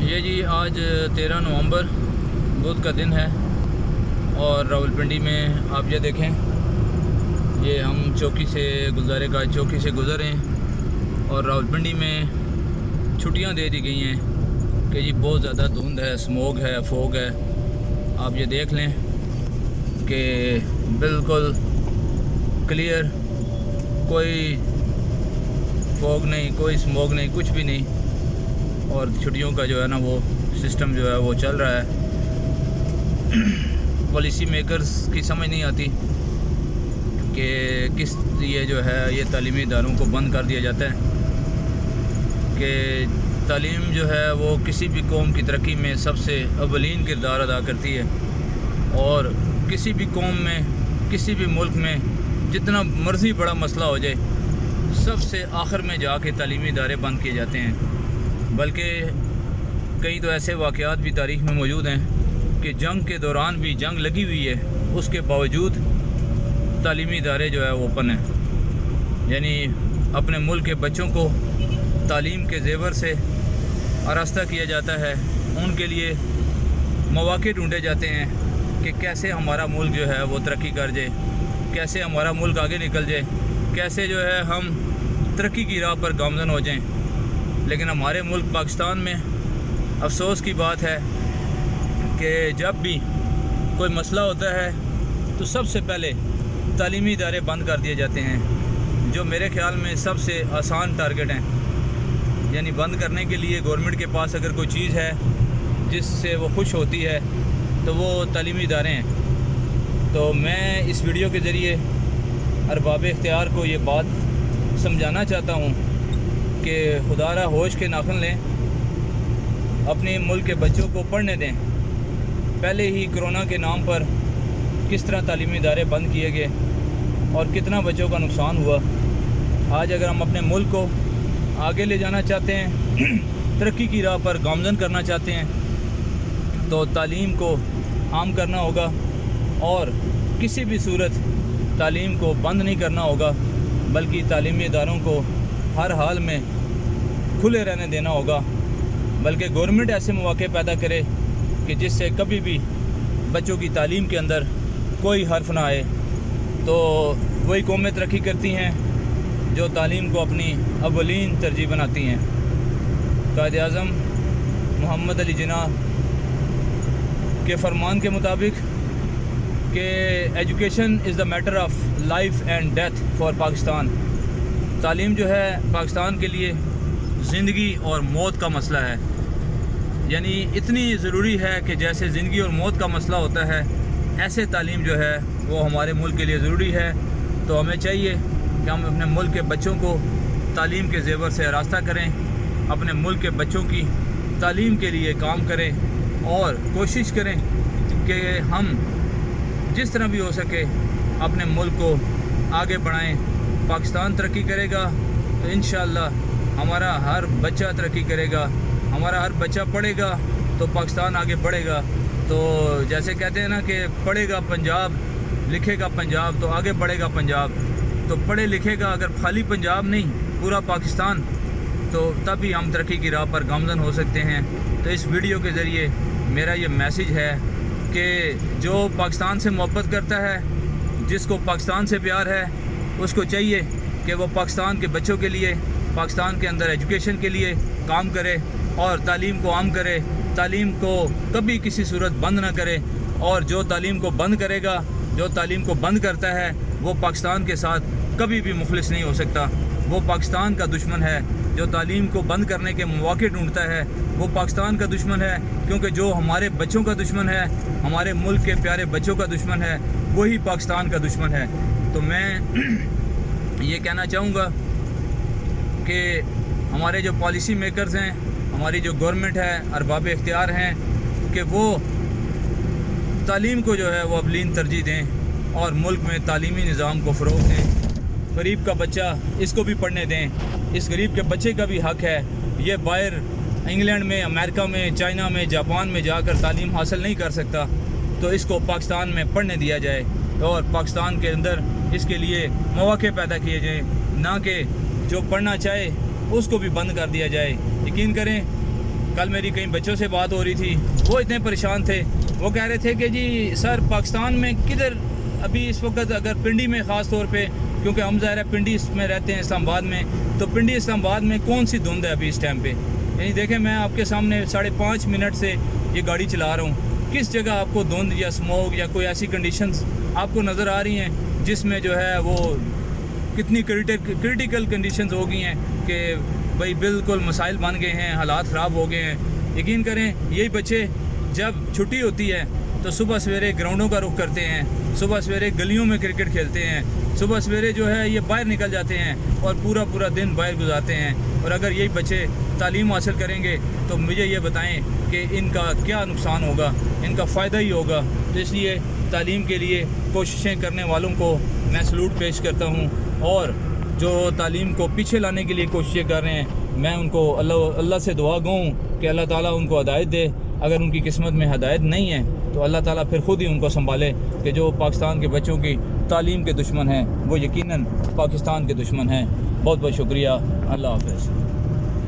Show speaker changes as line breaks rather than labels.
یہ جی آج 13 نومبر بدھ کا دن ہے اور راولپنڈی میں آپ یہ دیکھیں، یہ ہم چوکی سے گلزارے کا چوکی سے گزر رہے ہیں اور راولپنڈی میں چھٹیاں دے دی گئی ہیں کہ جی بہت زیادہ دھند ہے، اسموگ ہے، فوگ ہے۔ آپ یہ دیکھ لیں کہ بالکل کلیئر، کوئی فوگ نہیں، کوئی اسموگ نہیں، کچھ بھی نہیں، اور چھٹیوں کا جو ہے نا وہ سسٹم جو ہے وہ چل رہا ہے۔ پالیسی میکرز کی سمجھ نہیں آتی کہ کس لیے جو ہے یہ تعلیمی اداروں کو بند کر دیا جاتا ہے کہ تعلیم جو ہے وہ کسی بھی قوم کی ترقی میں سب سے اولین کردار ادا کرتی ہے، اور کسی بھی قوم میں، کسی بھی ملک میں جتنا مرضی بڑا مسئلہ ہو جائے، سب سے آخر میں جا کے تعلیمی ادارے بند کیے جاتے ہیں۔ بلکہ کئی تو ایسے واقعات بھی تاریخ میں موجود ہیں کہ جنگ کے دوران بھی جنگ لگی ہوئی ہے، اس کے باوجود تعلیمی ادارے جو ہے وہ اوپن ہیں، یعنی اپنے ملک کے بچوں کو تعلیم کے زیور سے آراستہ کیا جاتا ہے، ان کے لیے مواقع ڈھونڈے جاتے ہیں کہ کیسے ہمارا ملک جو ہے وہ ترقی کر جائے، کیسے ہمارا ملک آگے نکل جائے، کیسے جو ہے ہم ترقی کی راہ پر گامزن ہو جائیں۔ لیکن ہمارے ملک پاکستان میں افسوس کی بات ہے کہ جب بھی کوئی مسئلہ ہوتا ہے تو سب سے پہلے تعلیمی ادارے بند کر دیے جاتے ہیں، جو میرے خیال میں سب سے آسان ٹارگٹ ہیں۔ یعنی بند کرنے کے لیے گورنمنٹ کے پاس اگر کوئی چیز ہے جس سے وہ خوش ہوتی ہے تو وہ تعلیمی ادارے ہیں۔ تو میں اس ویڈیو کے ذریعے ارباب اختیار کو یہ بات سمجھانا چاہتا ہوں کہ خدا را ہوش کے ناخن لیں، اپنے ملک کے بچوں کو پڑھنے دیں۔ پہلے ہی کرونا کے نام پر کس طرح تعلیمی ادارے بند کیے گئے اور کتنا بچوں کا نقصان ہوا۔ آج اگر ہم اپنے ملک کو آگے لے جانا چاہتے ہیں، ترقی کی راہ پر گامزن کرنا چاہتے ہیں، تو تعلیم کو عام کرنا ہوگا اور کسی بھی صورت تعلیم کو بند نہیں کرنا ہوگا، بلکہ تعلیمی اداروں کو ہر حال میں کھلے رہنے دینا ہوگا۔ بلکہ گورنمنٹ ایسے مواقع پیدا کرے کہ جس سے کبھی بھی بچوں کی تعلیم کے اندر کوئی حرف نہ آئے۔ تو وہی قومیں ترقی کرتی ہیں جو تعلیم کو اپنی اولین ترجیح بناتی ہیں۔ قائد اعظم محمد علی جناح کے فرمان کے مطابق کہ education is the matter of life and death for Pakistan, تعلیم جو ہے پاکستان کے لیے زندگی اور موت کا مسئلہ ہے۔ یعنی اتنی ضروری ہے کہ جیسے زندگی اور موت کا مسئلہ ہوتا ہے، ایسے تعلیم جو ہے وہ ہمارے ملک کے لیے ضروری ہے۔ تو ہمیں چاہیے کہ ہم اپنے ملک کے بچوں کو تعلیم کے زیور سے آراستہ کریں، اپنے ملک کے بچوں کی تعلیم کے لیے کام کریں اور کوشش کریں کہ ہم جس طرح بھی ہو سکے اپنے ملک کو آگے بڑھائیں۔ پاکستان ترقی کرے گا تو انشاءاللہ ہمارا ہر بچہ ترقی کرے گا، ہمارا ہر بچہ پڑھے گا تو پاکستان آگے بڑھے گا۔ تو جیسے کہتے ہیں نا کہ پڑھے گا پنجاب، لکھے گا پنجاب تو آگے بڑھے گا پنجاب۔ تو پڑھے لکھے گا اگر خالی پنجاب نہیں، پورا پاکستان، تو تب ہی ہم ترقی کی راہ پر گامزن ہو سکتے ہیں۔ تو اس ویڈیو کے ذریعے میرا یہ میسیج ہے کہ جو پاکستان سے محبت کرتا ہے، جس کو پاکستان سے پیار ہے، اس کو چاہیے کہ وہ پاکستان کے بچوں کے لیے، پاکستان کے اندر ایجوکیشن کے لیے کام کرے اور تعلیم کو عام کرے، تعلیم کو کبھی کسی صورت بند نہ کرے۔ اور جو تعلیم کو بند کرے گا، جو تعلیم کو بند کرتا ہے، وہ پاکستان کے ساتھ کبھی بھی مخلص نہیں ہو سکتا، وہ پاکستان کا دشمن ہے۔ جو تعلیم کو بند کرنے کے مواقع ڈھونڈتا ہے وہ پاکستان کا دشمن ہے، کیونکہ جو ہمارے بچوں کا دشمن ہے، ہمارے ملک کے پیارے بچوں کا دشمن ہے، وہی پاکستان کا دشمن ہے۔ تو میں یہ کہنا چاہوں گا کہ ہمارے جو پالیسی میکرز ہیں، ہماری جو گورنمنٹ ہے، ارباب اختیار ہیں، کہ وہ تعلیم کو جو ہے وہ اولین ترجیح دیں اور ملک میں تعلیمی نظام کو فروغ دیں۔ غریب کا بچہ، اس کو بھی پڑھنے دیں، اس غریب کے بچے کا بھی حق ہے۔ یہ باہر انگلینڈ میں، امریکہ میں، چائنا میں، جاپان میں جا کر تعلیم حاصل نہیں کر سکتا، تو اس کو پاکستان میں پڑھنے دیا جائے اور پاکستان کے اندر اس کے لیے مواقع پیدا کیے جائیں، نہ کہ جو پڑھنا چاہے اس کو بھی بند کر دیا جائے۔ یقین کریں کل میری کئی بچوں سے بات ہو رہی تھی، وہ اتنے پریشان تھے، وہ کہہ رہے تھے کہ جی سر پاکستان میں کدھر ابھی اس وقت اگر پنڈی میں خاص طور پہ، کیونکہ ہم ظاہر ہے پنڈی میں رہتے ہیں اسلام آباد میں، تو پنڈی اسلام آباد میں کون سی دھند ہے ابھی اس ٹائم پہ؟ یعنی دیکھیں میں آپ کے سامنے 5.5 منٹ سے یہ گاڑی چلا رہا ہوں، کس جگہ آپ کو دھند یا اسموگ یا کوئی ایسی کنڈیشنز آپ کو نظر آ رہی ہیں جس میں جو ہے وہ کتنی کرٹیکل کنڈیشنز ہو گئی ہیں کہ بھائی بالکل مسائل بن گئے ہیں، حالات خراب ہو گئے ہیں۔ یقین کریں یہی بچے جب چھٹی ہوتی ہے تو صبح سویرے گراؤنڈوں کا رخ کرتے ہیں، صبح سویرے گلیوں میں کرکٹ کھیلتے ہیں، صبح سویرے جو ہے یہ باہر نکل جاتے ہیں اور پورا دن باہر گزارتے ہیں۔ اور اگر یہی بچے تعلیم حاصل کریں گے تو مجھے یہ بتائیں کہ ان کا کیا نقصان ہوگا، ان کا فائدہ ہی ہوگا۔ تو اس لیے تعلیم کے لیے کوششیں کرنے والوں کو میں سلوٹ پیش کرتا ہوں، اور جو تعلیم کو پیچھے لانے کے لیے کوششیں کر رہے ہیں میں ان کو اللہ سے دعا گو ہوں کہ اللہ تعالیٰ ان کو ہدایت دے۔ اگر ان کی قسمت میں ہدایت نہیں ہے تو اللہ تعالیٰ پھر خود ہی ان کو سنبھالے، کہ جو پاکستان کے بچوں کی تعلیم کے دشمن ہیں وہ یقیناً پاکستان کے دشمن ہیں۔ بہت بہت شکریہ، اللہ حافظ۔